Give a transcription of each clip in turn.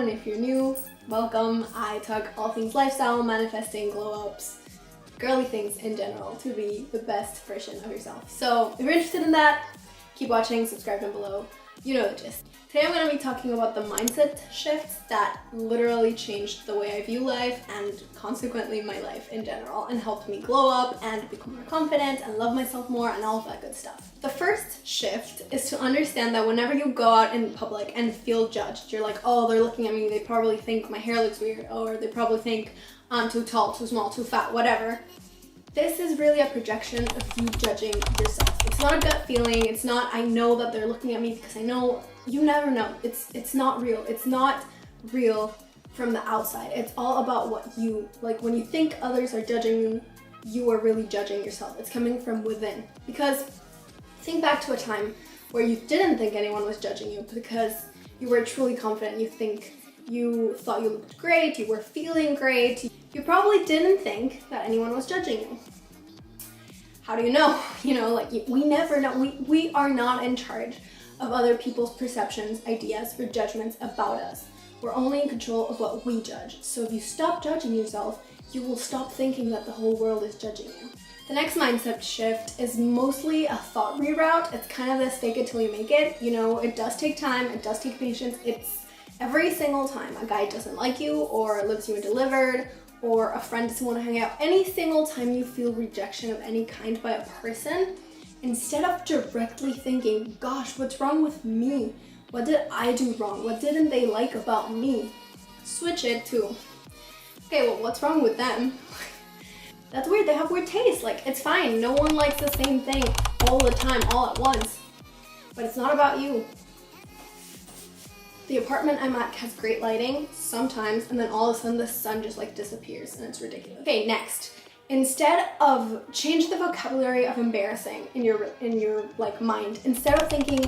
and if you're new, welcome. I talk all things lifestyle, manifesting, glow-ups, girly things in general to be the best version of yourself. So if you're interested in that, keep watching, subscribe down below. You know the gist. Today I'm going to be talking about the mindset shifts that literally changed the way I view life and consequently my life in general, and helped me glow up and become more confident and love myself more and all of that good stuff. The first shift is to understand that whenever you go out in public and feel judged, you're like, oh, they're looking at me, they probably think my hair looks weird, or they probably think I'm too tall, too small, too fat, whatever. This is really a projection of you judging yourself. It's not a gut feeling. It's not, I know that they're looking at me because I know. You never know. It's not real. It's not real from the outside. It's all about what you, like when you think others are judging you, you are really judging yourself. It's coming from within. Because think back to a time where you didn't think anyone was judging you because you were truly confident. You thought you looked great. You were feeling great. You probably didn't think that anyone was judging you. How do you know? You know, like we never know. We are not in charge of other people's perceptions, ideas, or judgments about us. We're only in control of what we judge. So if you stop judging yourself, you will stop thinking that the whole world is judging you. The next mindset shift is mostly a thought reroute. It's kind of this fake it till you make it. You know, it does take time, it does take patience. It's every single time a guy doesn't like you or lives you undelivered, or a friend doesn't want to hang out, any single time you feel rejection of any kind by a person, instead of directly thinking, gosh, what's wrong with me? What did I do wrong? What didn't they like about me? Switch it to, okay, well, what's wrong with them? That's weird, they have weird taste. Like, it's fine, no one likes the same thing all the time, all at once. But it's not about you. The apartment I'm at has great lighting sometimes, and then all of a sudden the sun just like disappears and it's ridiculous. Okay, next. Instead of change the vocabulary of embarrassing in your like mind. Instead of thinking,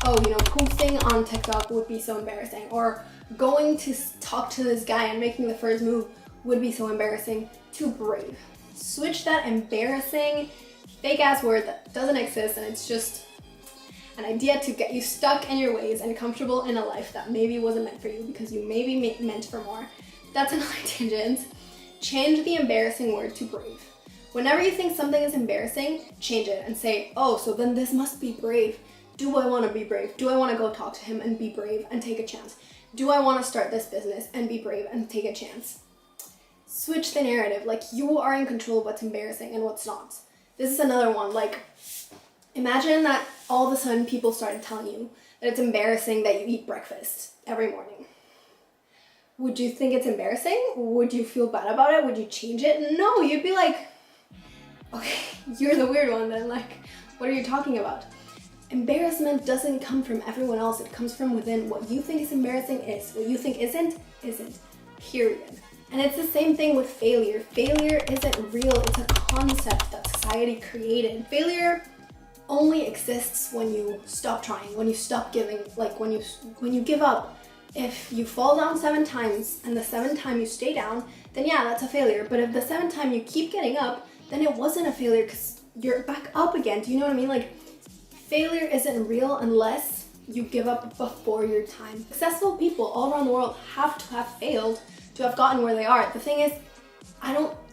oh, you know, posting on TikTok would be so embarrassing, or going to talk to this guy and making the first move would be so embarrassing, to brave. Switch that embarrassing, fake ass word that doesn't exist, and it's just an idea to get you stuck in your ways and comfortable in a life that maybe wasn't meant for you because you may be meant for more. That's another tangent. Change the embarrassing word to brave. Whenever you think something is embarrassing, change it and say, oh, so then this must be brave. Do I want to be brave? Do I want to go talk to him and be brave and take a chance? Do I want to start this business and be brave and take a chance? Switch the narrative. Like, you are in control of what's embarrassing and what's not. This is another one. Like, imagine that all of a sudden people started telling you that it's embarrassing that you eat breakfast every morning. Would you think it's embarrassing? Would you feel bad about it? Would you change it? No, you'd be like, okay, you're the weird one then. Like, what are you talking about? Embarrassment doesn't come from everyone else. It comes from within. What you think is embarrassing is. What you think isn't. Period. And it's the same thing with failure. Failure isn't real. It's a concept that society created. Failure only exists when you stop trying, when you stop giving, like when you give up. If you fall down 7 times and the 7th time you stay down, then yeah, that's a failure. But if the 7th time you keep getting up, then it wasn't a failure because you're back up again. Do you know what I mean? Like, failure isn't real unless you give up before your time. Successful people all around the world have to have failed to have gotten where they are. The thing is,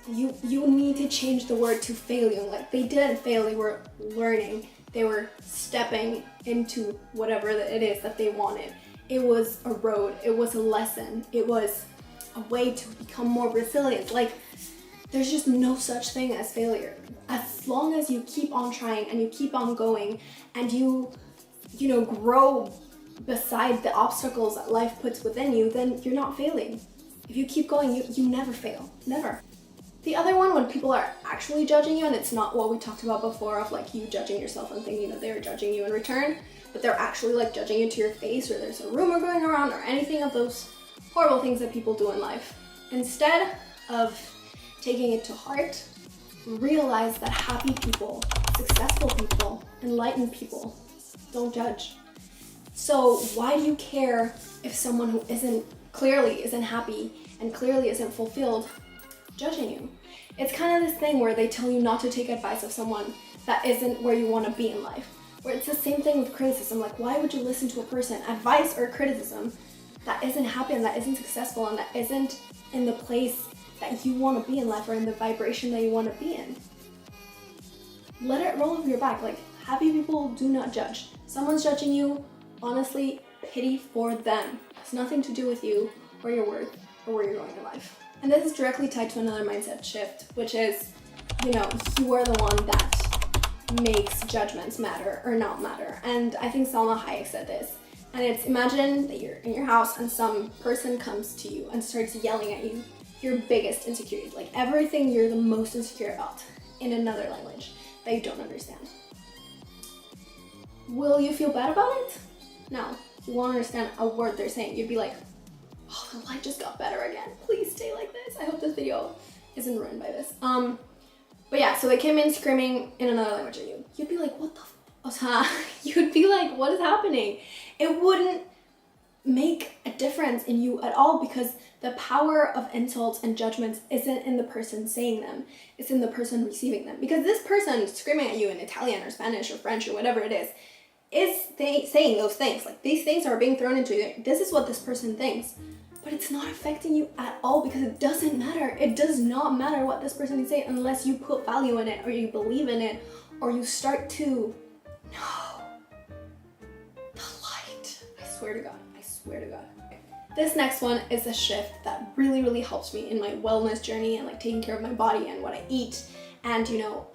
you need to change the word to failing. Like, they didn't fail, they were learning. They were stepping into whatever it is that they wanted. It was a road, it was a lesson, it was a way to become more resilient. Like, there's just no such thing as failure. As long as you keep on trying and you keep on going and you know, grow beside the obstacles that life puts within you, then you're not failing. If you keep going, you never fail, never. The other one, when people are actually judging you, and it's not what we talked about before of like you judging yourself and thinking that they're judging you in return, but they're actually like judging you to your face, or there's a rumor going around, or anything of those horrible things that people do in life. Instead of taking it to heart, realize that happy people, successful people, enlightened people don't judge. So why do you care if someone who clearly isn't happy and clearly isn't fulfilled judging you? It's kind of this thing where they tell you not to take advice of someone that isn't where you want to be in life. Where it's the same thing with criticism. Like, why would you listen to a person, advice or criticism, that isn't happy and that isn't successful and that isn't in the place that you want to be in life or in the vibration that you want to be in. Let it roll over your back. Like, happy people do not judge. Someone's judging you, honestly, pity for them. It's nothing to do with you or your worth or where you're going in life. And this is directly tied to another mindset shift, which is, you know, you are the one that makes judgments matter or not matter. And I think Salma Hayek said this. And it's, imagine that you're in your house and some person comes to you and starts yelling at you your biggest insecurities, like everything you're the most insecure about in another language that you don't understand. Will you feel bad about it? No. You won't understand a word they're saying. You'd be like, oh, the light just got better again. Please stay like this. I hope this video isn't ruined by this. But yeah, so they came in screaming in another language at you. You'd be like, what the you'd be like, what is happening? It wouldn't make a difference in you at all, because the power of insults and judgments isn't in the person saying them, it's in the person receiving them. Because this person screaming at you in Italian or Spanish or French or whatever it is saying those things. Like, these things are being thrown into you. This is what this person thinks. But it's not affecting you at all, because it doesn't matter. It does not matter what this person is saying unless you put value in it or you believe in it or you start to know the light. I swear to God. I swear to God. This next one is a shift that really, really helps me in my wellness journey and like taking care of my body and what I eat and, you know,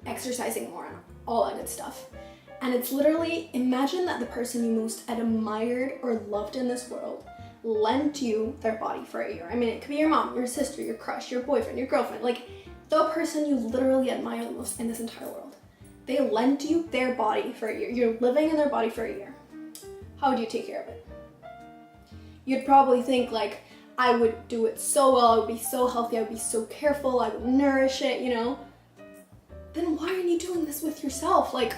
exercising more and all that good stuff. And it's literally, imagine that the person you most admired or loved in this world lent you their body for a year. I mean, it could be your mom, your sister, your crush, your boyfriend, your girlfriend, like the person you literally admire the most in this entire world. They lent you their body for a year. You're living in their body for a year. How would you take care of it? You'd probably think like, I would do it so well, I would be so healthy, I would be so careful, I would nourish it, you know? Then why aren't you doing this with yourself? Like,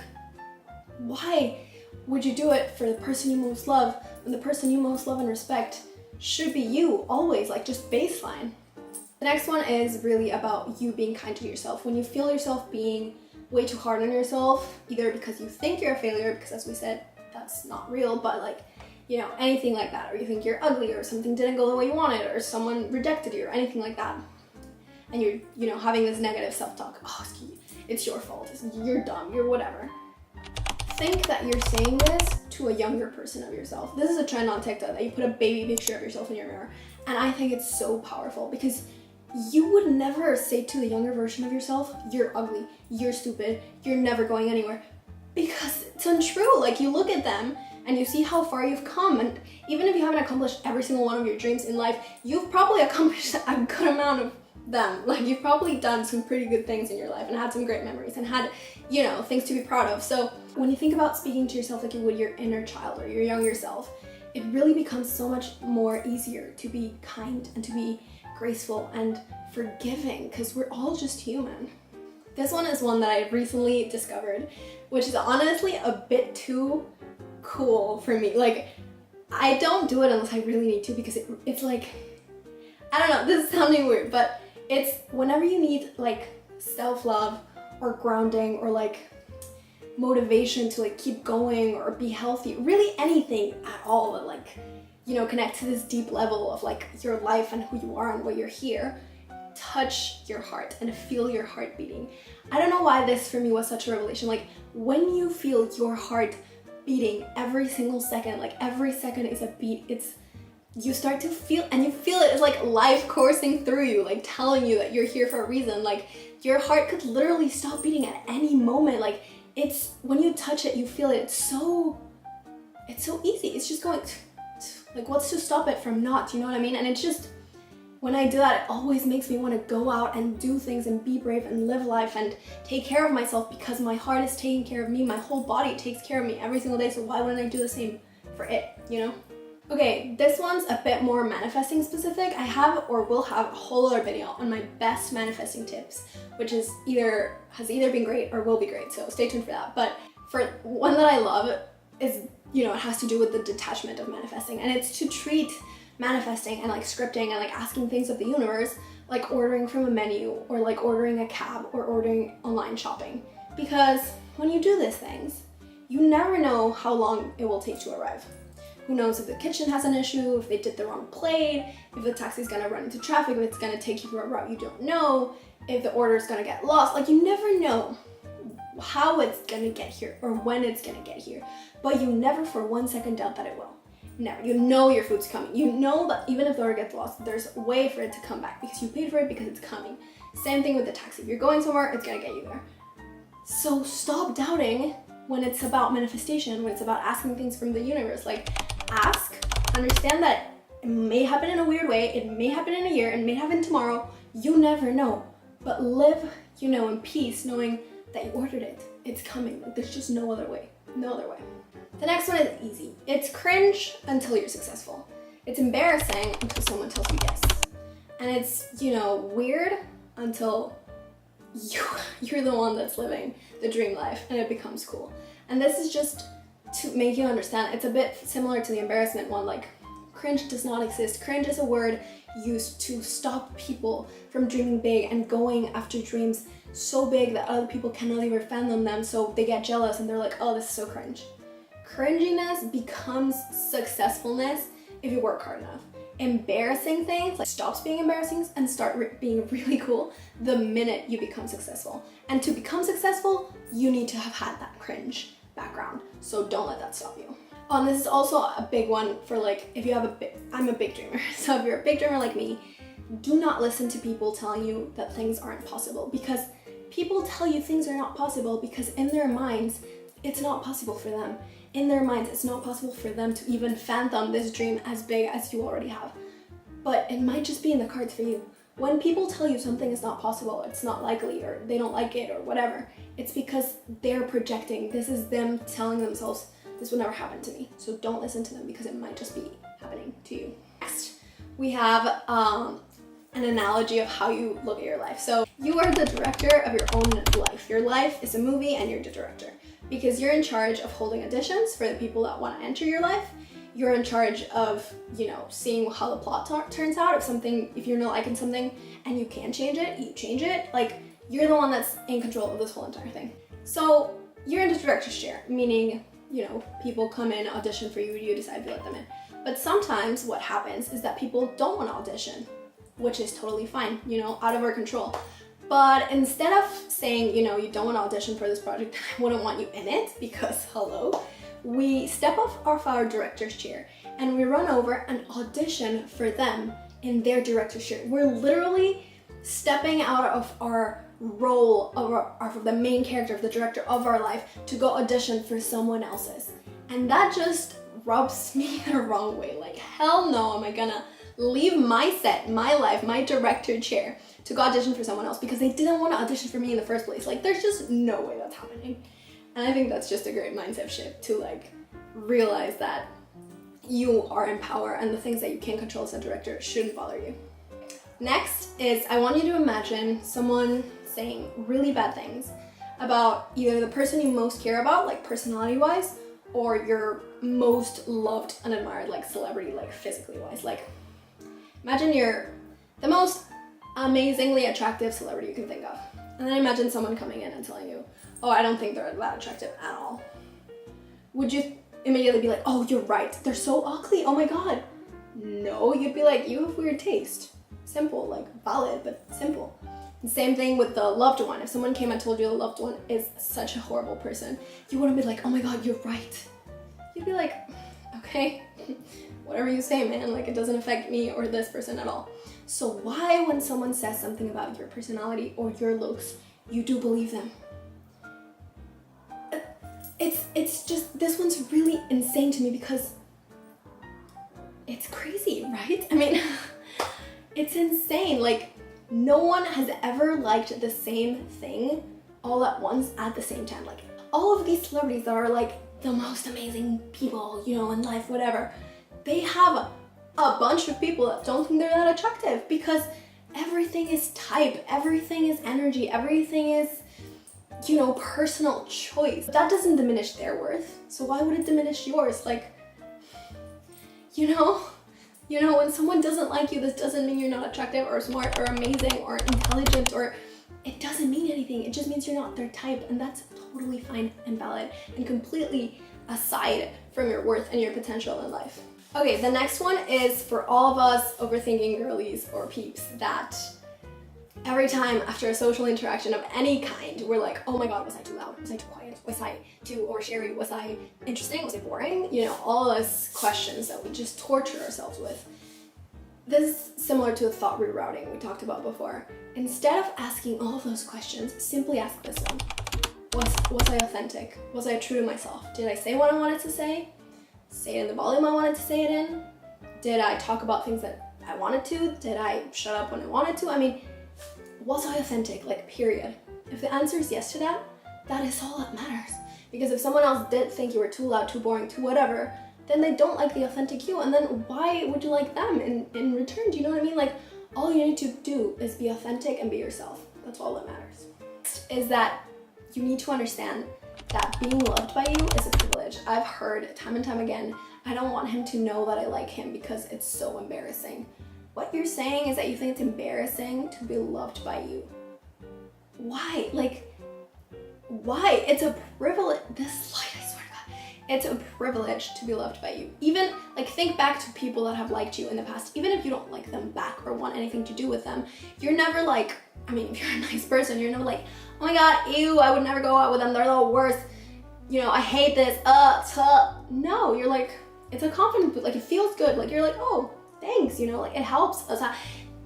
why would you do it for the person you most love when the person you most love and respect should be you always, like just baseline? The next one is really about you being kind to yourself. When you feel yourself being way too hard on yourself, either because you think you're a failure, because as we said, that's not real, but like, you know, anything like that, or you think you're ugly or something didn't go the way you wanted or someone rejected you or anything like that, and you're, you know, having this negative self-talk, oh, it's your fault, you're dumb, you're whatever. Think that you're saying this to a younger person of yourself. This is a trend on TikTok that you put a baby picture of yourself in your mirror, and I think it's so powerful because you would never say to the younger version of yourself, you're ugly, you're stupid, you're never going anywhere, because it's untrue. Like, you look at them and you see how far you've come, and even if you haven't accomplished every single one of your dreams in life, you've probably accomplished a good amount of them. Like, you've probably done some pretty good things in your life and had some great memories and had, you know, things to be proud of. So when you think about speaking to yourself like you would your inner child or your younger self, it really becomes so much more easier to be kind and to be graceful and forgiving, because we're all just human. This one is one that I recently discovered, which is honestly a bit too cool for me. Like, I don't do it unless I really need to, because it's like, I don't know, this is sounding weird, but it's whenever you need like self-love or grounding or like motivation to like keep going or be healthy, really anything at all that like, you know, connect to this deep level of like your life and who you are and why you're here, touch your heart and feel your heart beating. I don't know why this for me was such a revelation. Like, when you feel your heart beating every single second, like every second is a beat, you start to feel, and you feel it, it's like life coursing through you, like telling you that you're here for a reason. Like, your heart could literally stop beating at any moment. Like, it's, when you touch it, you feel it. It's so easy. It's just going, like, what's to stop it from not, you know what I mean? And it's just, when I do that, it always makes me want to go out and do things and be brave and live life and take care of myself, because my heart is taking care of me. My whole body takes care of me every single day, so why wouldn't I do the same for it, you know? Okay, this one's a bit more manifesting specific. I have or will have a whole other video on my best manifesting tips, which has either been great or will be great, so stay tuned for that. But for one that I love is, you know, it has to do with the detachment of manifesting, and it's to treat manifesting and like scripting and like asking things of the universe like ordering from a menu or like ordering a cab or ordering online shopping. Because when you do these things, you never know how long it will take to arrive. Who knows if the kitchen has an issue, if they did the wrong plate, if the taxi's gonna run into traffic, if it's gonna take you to a route you don't know, if the order is gonna get lost. Like, you never know how it's gonna get here or when it's gonna get here, but you never for 1 second doubt that it will. Never. You know your food's coming. You know that even if the order gets lost, there's a way for it to come back because you paid for it, because it's coming. Same thing with the taxi. If you're going somewhere, it's gonna get you there. So stop doubting when it's about manifestation, when it's about asking things from the universe. Like, ask, understand that it may happen in a weird way, it may happen in a year, it may happen tomorrow, you never know. But live, in peace, knowing that you ordered it. It's coming. Like, there's just no other way. No other way. The next one is easy. It's cringe until you're successful. It's embarrassing until someone tells you yes. And it's, weird until you're the one that's living the dream life and it becomes cool. And this is just to make you understand. It's a bit similar to the embarrassment one. Like, cringe does not exist. Cringe is a word used to stop people from dreaming big and going after dreams so big that other people cannot even fathom them, so they get jealous and they're like, oh, this is so cringe. Cringiness becomes successfulness if you work hard enough. Embarrassing things stops being embarrassing and start being really cool the minute you become successful. And to become successful, you need to have had that cringe background. So don't let that stop you. And this is also a big one for if you have I'm a big dreamer. So if you're a big dreamer like me, do not listen to people telling you that things aren't possible, because people tell you things are not possible because in their minds, it's not possible for them. In their minds, it's not possible for them to even fathom this dream as big as you already have. But it might just be in the cards for you. When people tell you something is not possible, it's not likely, or they don't like it, or whatever, it's because they're projecting. This is them telling themselves, this will never happen to me. So don't listen to them because it might just be happening to you. Next, we have an analogy of how you look at your life. So you are the director of your own life. Your life is a movie and you're the director, because you're in charge of holding auditions for the people that want to enter your life. You're in charge of, seeing how the plot turns out. If you're not liking something and you can change it, you change it. Like, you're the one that's in control of this whole entire thing. So you're in the director's chair, meaning, people come in, audition for you, you decide to let them in. But sometimes what happens is that people don't want to audition, which is totally fine, out of our control. But instead of saying, you don't want to audition for this project, I wouldn't want you in it, because hello, we step off our director's chair and we run over and audition for them in their director's chair. We're literally stepping out of our role of the main character, of the director of our life, to go audition for someone else's. And that just rubs me the wrong way. Like, hell no am I gonna leave my set, my life, my director chair to go audition for someone else because they didn't want to audition for me in the first place. Like, there's just no way that's happening. And I think that's just a great mindset shift to realize that you are in power and the things that you can't control as a director shouldn't bother you. Next is, I want you to imagine someone saying really bad things about either the person you most care about, like personality-wise, or your most loved and admired, like celebrity, like physically wise. Like, imagine you're the most amazingly attractive celebrity you can think of. And then imagine someone coming in and telling you, oh, I don't think they're that attractive at all. Would you immediately be like, oh, you're right, they're so ugly, oh my god? No, you'd be like, you have weird taste. Simple, valid, but simple. And same thing with the loved one. If someone came and told you the loved one is such a horrible person, you wouldn't be like, oh my god, you're right. You'd be like, okay, whatever you say, man, it doesn't affect me or this person at all. So why, when someone says something about your personality or your looks, you do believe them? It's just, this one's really insane to me because it's crazy, right? I mean, it's insane. No one has ever liked the same thing all at once at the same time. All of these celebrities that are the most amazing people, in life, whatever, they have a bunch of people that don't think they're that attractive because everything is type, everything is energy, everything is, personal choice. That doesn't diminish their worth, so why would it diminish yours? When someone doesn't like you, this doesn't mean you're not attractive or smart or amazing or intelligent, or it doesn't mean anything. It just means you're not their type, and that's totally fine and valid and completely aside from your worth and your potential in life. Okay, the next one is for all of us overthinking girlies or peeps that every time after a social interaction of any kind, we're like, oh my god, was I too loud? Was I too quiet? Was I too oversharing? Was I interesting? Was I boring? You know, all those questions that we just torture ourselves with. This is similar to the thought rerouting we talked about before. Instead of asking all of those questions, simply ask this one. Was I authentic? Was I true to myself? Did I say what I wanted to say? Say it in the volume I wanted to say it in? Did I talk about things that I wanted to? Did I shut up when I wanted to? I mean, was I authentic? Like, period. If the answer is yes to that, that is all that matters. Because if someone else did think you were too loud, too boring, too whatever, then they don't like the authentic you, and then why would you like them in return? Do you know what I mean? Like, all you need to do is be authentic and be yourself. That's all that matters. Next is that you need to understand that being loved by you is a privilege. I've heard time and time again, I don't want him to know that I like him because it's so embarrassing. What you're saying is that you think it's embarrassing to be loved by you. Why? Like, why? It's a privilege. This light, I swear to God. It's a privilege to be loved by you. Even, like, think back to people that have liked you in the past. Even if you don't like them back or want anything to do with them, you're never like, I mean, if you're a nice person, you're never like, oh my god, ew, I would never go out with them, they're the worst. You know, I hate this, No, you're like, it's a confidence, like, it feels good. Like, you're like, oh, thanks, you know, like, it helps us.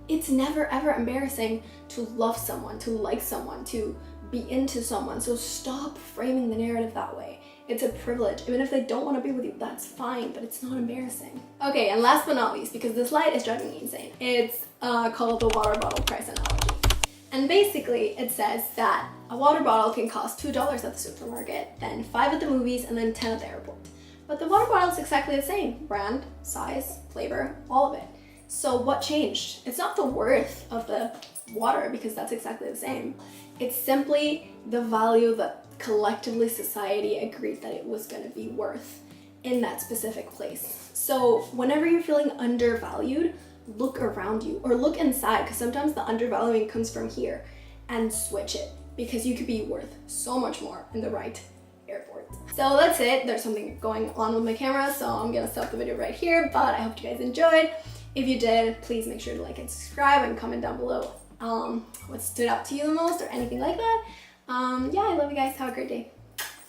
It's never ever embarrassing to love someone, to like someone, to be into someone. So stop framing the narrative that way. It's a privilege. Even if they don't want to be with you, that's fine, but it's not embarrassing. Okay, and last but not least, because this light is driving me insane, it's called the water bottle price analogy. And basically it says that a water bottle can cost $2 at the supermarket, then $5 at the movies, and then $10 at the airport. But the water bottle is exactly the same. Brand, size, flavor, all of it. So what changed? It's not the worth of the water, because that's exactly the same. It's simply the value that collectively society agreed that it was going to be worth in that specific place. So whenever you're feeling undervalued, look around you or look inside, because sometimes the undervaluing comes from here, and switch it, because you could be worth so much more in the right airport. So that's it. There's something going on with my camera, so I'm gonna stop the video right here, but I hope you guys enjoyed. If you did, please make sure to like and subscribe and comment down below what stood out to you the most or anything like that. Yeah, I love you guys. Have a great day.